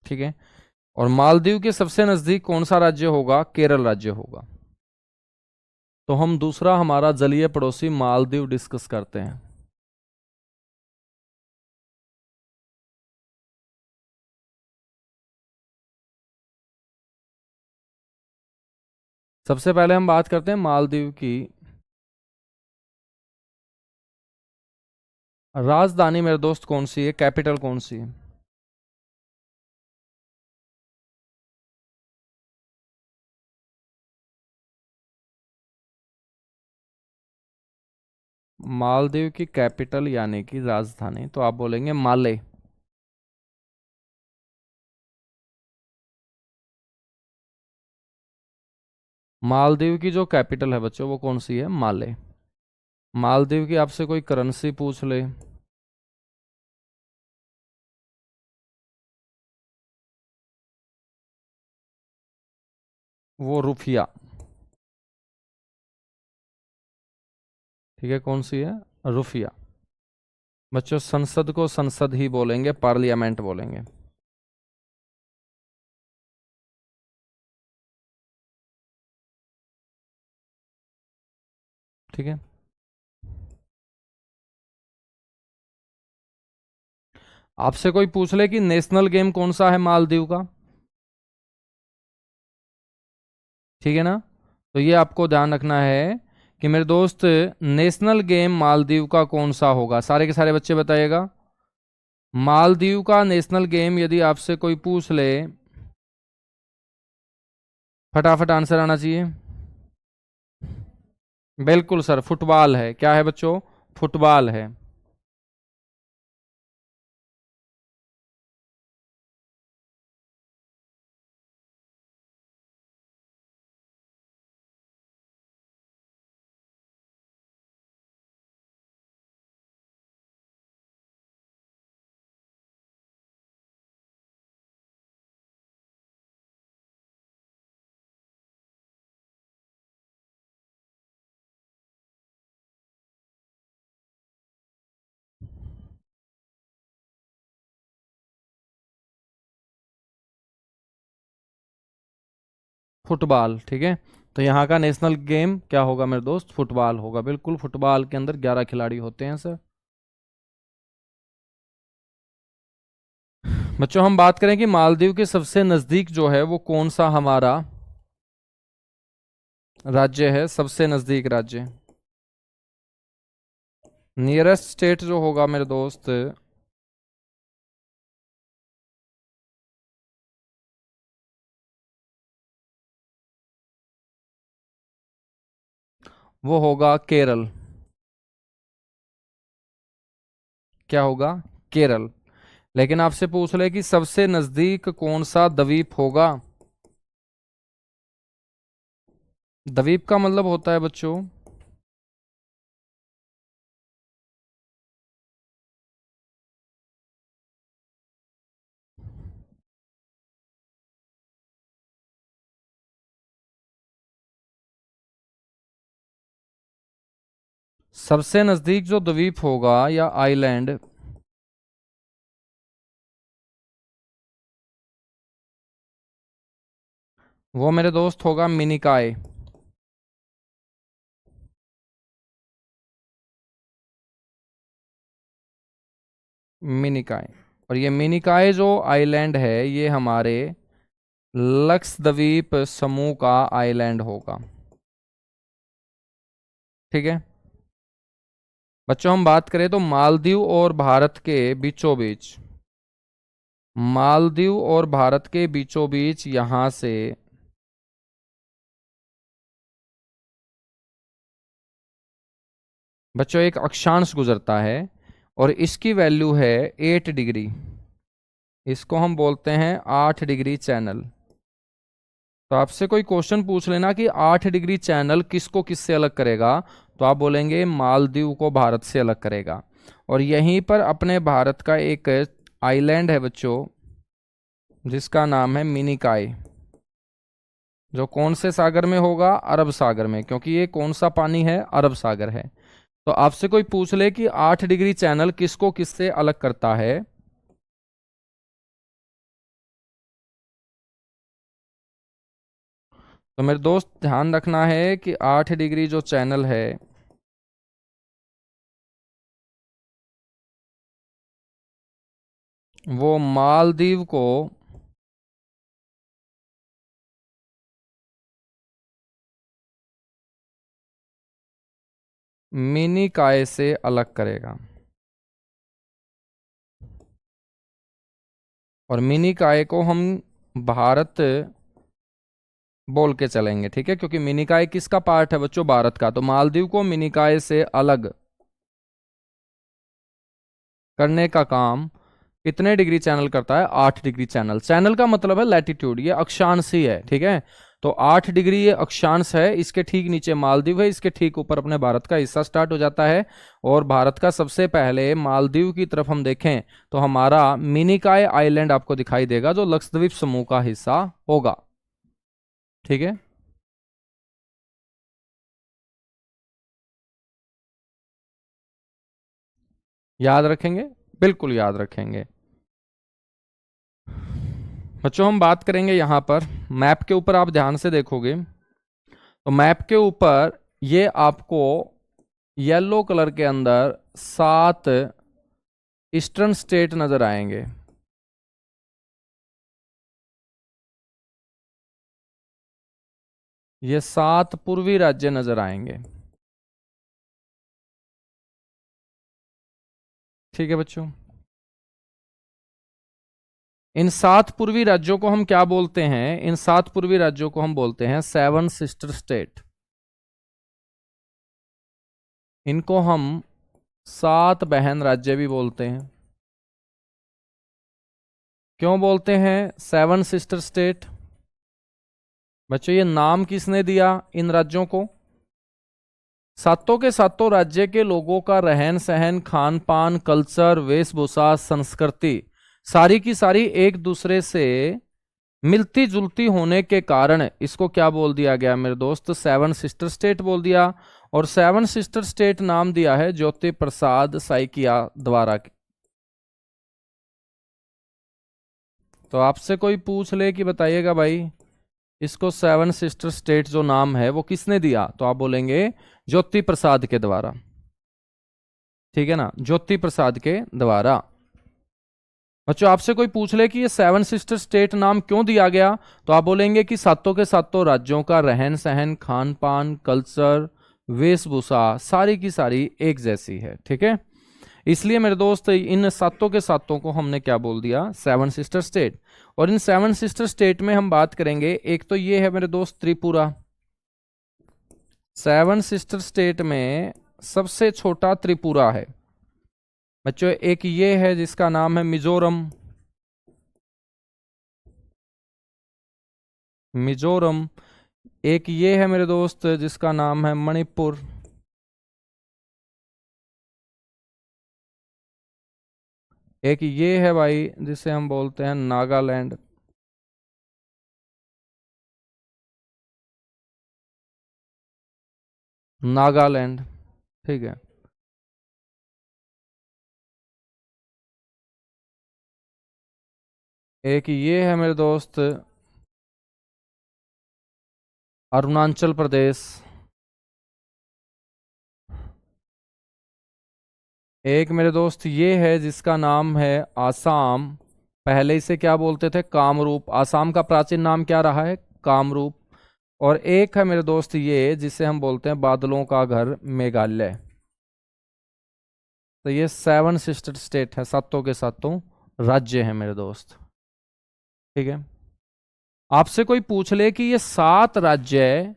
ठीक है। और मालदीव के सबसे नजदीक कौन सा राज्य होगा? केरल राज्य होगा। तो हम दूसरा हमारा जलीय पड़ोसी मालदीव डिस्कस करते हैं। सबसे पहले हम बात करते हैं मालदीव की राजधानी मेरे दोस्त कौन सी है? कैपिटल कौन सी है? मालदीव की कैपिटल यानी कि राजधानी तो आप बोलेंगे माले। मालदीव की जो कैपिटल है बच्चों वो कौन सी है? माले। मालदीव की आपसे कोई करेंसी पूछ ले, वो रुफिया। ठीक है, कौन सी है? रुफिया। बच्चों संसद को संसद ही बोलेंगे, पार्लियामेंट बोलेंगे। ठीक है। आपसे कोई पूछ ले कि नेशनल गेम कौन सा है मालदीव का, ठीक है ना, तो ये आपको ध्यान रखना है कि मेरे दोस्त नेशनल गेम मालदीव का कौन सा होगा? सारे के सारे बच्चे बताइएगा। मालदीव का नेशनल गेम यदि आपसे कोई पूछ ले, फटाफट आंसर आना चाहिए। बिल्कुल सर, फुटबॉल है। क्या है बच्चों? फुटबॉल है। फुटबॉल, ठीक है। तो यहाँ का नेशनल गेम क्या होगा मेरे दोस्त? फुटबॉल होगा। बिल्कुल, फुटबॉल के अंदर 11 खिलाड़ी होते हैं सर। बच्चों हम बात करें कि मालदीव के सबसे नजदीक जो है वो कौन सा हमारा राज्य है, सबसे नजदीक राज्य। नियरेस्ट स्टेट जो होगा मेरे दोस्त, वो होगा केरल। क्या होगा? केरल। लेकिन आपसे पूछ ले कि सबसे नजदीक कौन सा द्वीप होगा। द्वीप का मतलब होता है बच्चों, सबसे नजदीक जो द्वीप होगा या आइलैंड, वो मेरे दोस्त होगा मिनिकॉय। मिनिकॉय। और ये मिनिकॉय जो आइलैंड है ये हमारे लक्षद्वीप समूह का आइलैंड होगा। ठीक है बच्चों, हम बात करें तो मालदीव और भारत के बीचों बीच, मालदीव और भारत के बीचों बीच यहां से बच्चों एक अक्षांश गुजरता है और इसकी वैल्यू है 8 डिग्री। इसको हम बोलते हैं 8 डिग्री चैनल। तो आपसे कोई क्वेश्चन पूछ लेना कि 8 डिग्री चैनल किसको किससे अलग करेगा, तो आप बोलेंगे मालदीव को भारत से अलग करेगा। और यहीं पर अपने भारत का एक आइलैंड है बच्चों जिसका नाम है मिनिकॉय, जो कौन से सागर में होगा? अरब सागर में, क्योंकि ये कौन सा पानी है? अरब सागर है। तो आपसे कोई पूछ ले कि 8 डिग्री चैनल किसको किससे अलग करता है, तो मेरे दोस्त ध्यान रखना है कि 8 डिग्री जो चैनल है वो मालदीव को मिनिकॉय से अलग करेगा। और मिनिकॉय को हम भारत बोल के चलेंगे, ठीक है, क्योंकि मिनिकॉय किसका पार्ट है बच्चों? भारत का। तो मालदीव को मिनिकॉय से अलग करने का काम कितने डिग्री चैनल करता है? 8 डिग्री चैनल। चैनल का मतलब है लैटिट्यूड, ये अक्षांश ही है, ठीक है। तो 8 डिग्री ये अक्षांश है, इसके ठीक नीचे मालदीव है, इसके ठीक ऊपर अपने भारत का हिस्सा स्टार्ट हो जाता है। और भारत का सबसे पहले मालदीव की तरफ हम देखें तो हमारा मिनिकॉय आइलैंड आपको दिखाई देगा जो लक्षद्वीप समूह का हिस्सा होगा। ठीक है, याद रखेंगे? बिल्कुल याद रखेंगे। बच्चों हम बात करेंगे यहां पर मैप के ऊपर, आप ध्यान से देखोगे तो मैप के ऊपर ये आपको येलो कलर के अंदर 7 ईस्टर्न स्टेट नजर आएंगे। ये 7 पूर्वी राज्य नजर आएंगे। ठीक है बच्चों, इन 7 पूर्वी राज्यों को हम क्या बोलते हैं? इन 7 पूर्वी राज्यों को हम बोलते हैं 7 सिस्टर स्टेट। इनको हम 7 बहन राज्य भी बोलते हैं। क्यों बोलते हैं 7 सिस्टर स्टेट? बच्चों ये नाम किसने दिया इन राज्यों को? सातों के सातों राज्य के लोगों का रहन सहन, खान पान, कल्चर, वेशभूषा, संस्कृति सारी की सारी एक दूसरे से मिलती जुलती होने के कारण इसको क्या बोल दिया गया मेरे दोस्त? 7 सिस्टर स्टेट बोल दिया। और 7 सिस्टर स्टेट नाम दिया है ज्योति प्रसाद साइकिया द्वारा। तो आपसे कोई पूछ ले कि बताइएगा भाई इसको सेवन सिस्टर स्टेट जो नाम है वो किसने दिया? तो आप बोलेंगे ज्योति प्रसाद के द्वारा, ठीक है ना, ज्योति प्रसाद के द्वारा। बच्चों आपसे कोई पूछ ले कि ये सेवन सिस्टर स्टेट नाम क्यों दिया गया, तो आप बोलेंगे कि सातों के सातों राज्यों का रहन सहन, खान पान, कल्चर, वेशभूषा सारी की सारी एक जैसी है, ठीक है। इसलिए मेरे दोस्त इन सातों के सातों को हमने क्या बोल दिया? Seven sister state. और इन सेवन सिस्टर स्टेट में हम बात करेंगे, एक तो ये है मेरे दोस्त त्रिपुरा। सेवन सिस्टर स्टेट में सबसे छोटा त्रिपुरा है बच्चों। एक ये है जिसका नाम है मिजोरम, मिजोरम। एक ये है मेरे दोस्त जिसका नाम है मणिपुर। एक ये है भाई जिसे हम बोलते हैं नागालैंड। नागालैंड, ठीक है। एक ये है मेरे दोस्त अरुणाचल प्रदेश। एक मेरे दोस्त ये है जिसका नाम है आसाम। पहले इसे क्या बोलते थे? कामरूप। आसाम का प्राचीन नाम क्या रहा है? कामरूप। और एक है मेरे दोस्त ये जिसे हम बोलते हैं बादलों का घर, मेघालय। तो ये सेवन सिस्टर स्टेट है, सातों के सातों राज्य हैं मेरे दोस्त, ठीक है। आपसे कोई पूछ ले कि ये सात राज्य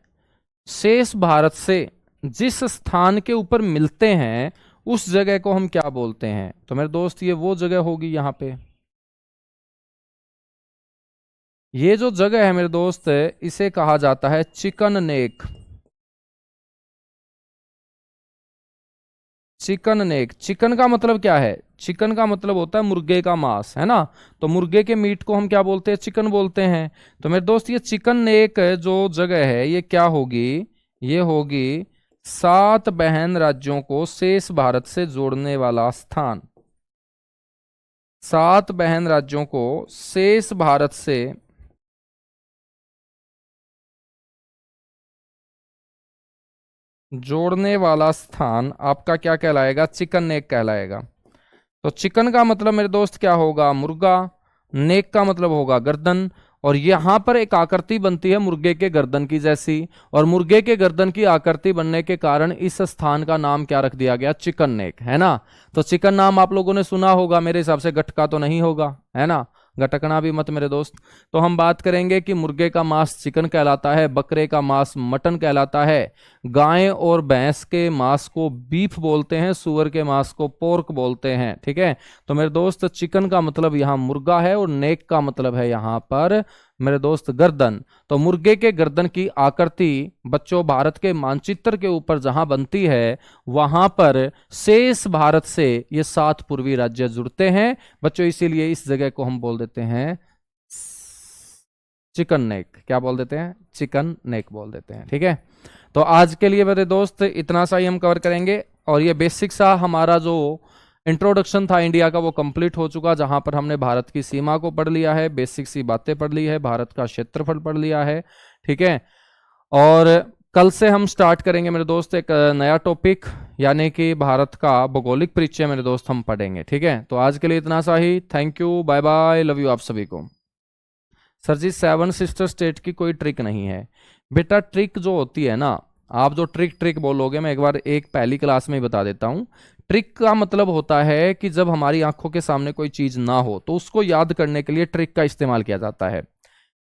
शेष भारत से जिस स्थान के ऊपर मिलते हैं उस जगह को हम क्या बोलते हैं, तो मेरे दोस्त ये वो जगह होगी यहां पे। ये जो जगह है मेरे दोस्त इसे कहा जाता है chicken neck. Chicken neck, chicken का मतलब क्या है? चिकन का मतलब होता है मुर्गे का मांस, है ना। तो मुर्गे के मीट को हम क्या बोलते हैं? चिकन बोलते हैं। तो मेरे दोस्त ये चिकन नेक जो जगह है ये क्या होगी? ये होगी सात बहन राज्यों को शेष भारत से जोड़ने वाला स्थान। सात बहन राज्यों को शेष भारत से जोड़ने वाला स्थान आपका क्या कहलाएगा? चिकन नेक कहलाएगा। तो चिकन का मतलब मेरे दोस्त क्या होगा? मुर्गा। नेक का मतलब होगा गर्दन। और यहां पर एक आकृति बनती है मुर्गे के गर्दन की जैसी, और मुर्गे के गर्दन की आकृति बनने के कारण इस स्थान का नाम क्या रख दिया गया? चिकन नेक, है ना। तो चिकन नाम आप लोगों ने सुना होगा, मेरे हिसाब से गटका तो नहीं होगा, है ना। गटकना भी मत मेरे दोस्त। तो हम बात करेंगे कि मुर्गे का मांस चिकन कहलाता है, बकरे का मांस मटन कहलाता है, गाय और भैंस के मांस को बीफ बोलते हैं, सुअर के मांस को पोर्क बोलते हैं, ठीक है। तो मेरे दोस्त चिकन का मतलब यहाँ मुर्गा है और नेक का मतलब है यहाँ पर मेरे दोस्त गर्दन। तो मुर्गे के गर्दन की आकृति बच्चों भारत के मानचित्र के ऊपर जहां बनती है वहां पर शेष भारत से ये सात पूर्वी राज्य जुड़ते हैं बच्चों। इसीलिए इस जगह को हम बोल देते हैं चिकन नेक। क्या बोल देते हैं? चिकन नेक बोल देते हैं, ठीक है। तो आज के लिए मेरे दोस्त इतना सा ही हम कवर करेंगे, और ये बेसिक सा हमारा जो इंट्रोडक्शन था इंडिया का वो कंप्लीट हो चुका, जहां पर हमने भारत की सीमा को पढ़ लिया है, बेसिक सी बातें पढ़ ली है, भारत का क्षेत्रफल पढ़ लिया है, ठीक है। और कल से हम स्टार्ट करेंगे मेरे दोस्त एक नया टॉपिक, यानी कि भारत का भौगोलिक परिचय मेरे दोस्त हम पढ़ेंगे, ठीक है। तो आज के लिए इतना सा ही। Thank you, bye bye, love you आप सभी को। Sir ji seven sister state की कोई ट्रिक नहीं है बेटा। ट्रिक जो होती है ना, आप जो ट्रिक ट्रिक बोलोगे, मैं एक बार एक पहली क्लास में ही बता देता हूं। ट्रिक का मतलब होता है कि जब हमारी आंखों के सामने कोई चीज ना हो तो उसको याद करने के लिए ट्रिक का इस्तेमाल किया जाता है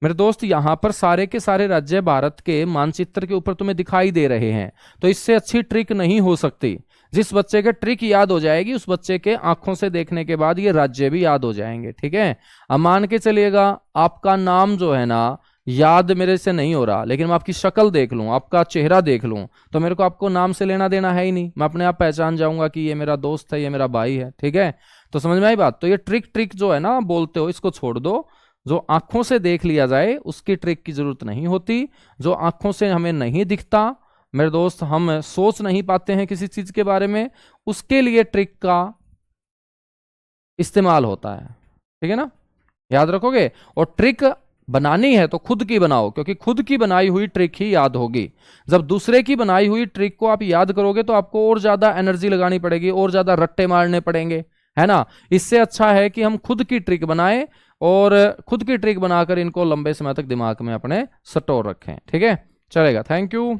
मेरे दोस्त। यहां पर सारे के सारे राज्य भारत के मानचित्र के ऊपर तुम्हें दिखाई दे रहे हैं, तो इससे अच्छी ट्रिक नहीं हो सकती। जिस बच्चे के ट्रिक याद हो जाएगी उस बच्चे के आंखों से देखने के बाद ये राज्य भी याद हो जाएंगे, ठीक है। अब मान के चलिएगा आपका नाम जो है ना याद मेरे से नहीं हो रहा, लेकिन मैं आपकी शक्ल देख लूं, आपका चेहरा देख लूं, तो मेरे को आपको नाम से लेना देना है ही नहीं। मैं अपने आप पहचान जाऊंगा कि ये मेरा दोस्त है, ये मेरा भाई है, ठीक है। तो समझ में आई बात। तो ये ट्रिक ट्रिक जो है ना बोलते हो, इसको छोड़ दो। जो आंखों से देख लिया जाए उसकी ट्रिक की जरूरत नहीं होती। जो आंखों से हमें नहीं दिखता मेरे दोस्त, हम सोच नहीं पाते हैं किसी चीज के बारे में, उसके लिए ट्रिक का इस्तेमाल होता है, ठीक है ना। याद रखोगे। और ट्रिक बनानी है तो खुद की बनाओ, क्योंकि खुद की बनाई हुई ट्रिक ही याद होगी। जब दूसरे की बनाई हुई ट्रिक को आप याद करोगे तो आपको और ज्यादा एनर्जी लगानी पड़ेगी, और ज्यादा रट्टे मारने पड़ेंगे, है ना। इससे अच्छा है कि हम खुद की ट्रिक बनाएं और खुद की ट्रिक बनाकर इनको लंबे समय तक दिमाग में अपने स्टोर रखें। ठीक है, चलेगा। Thank you.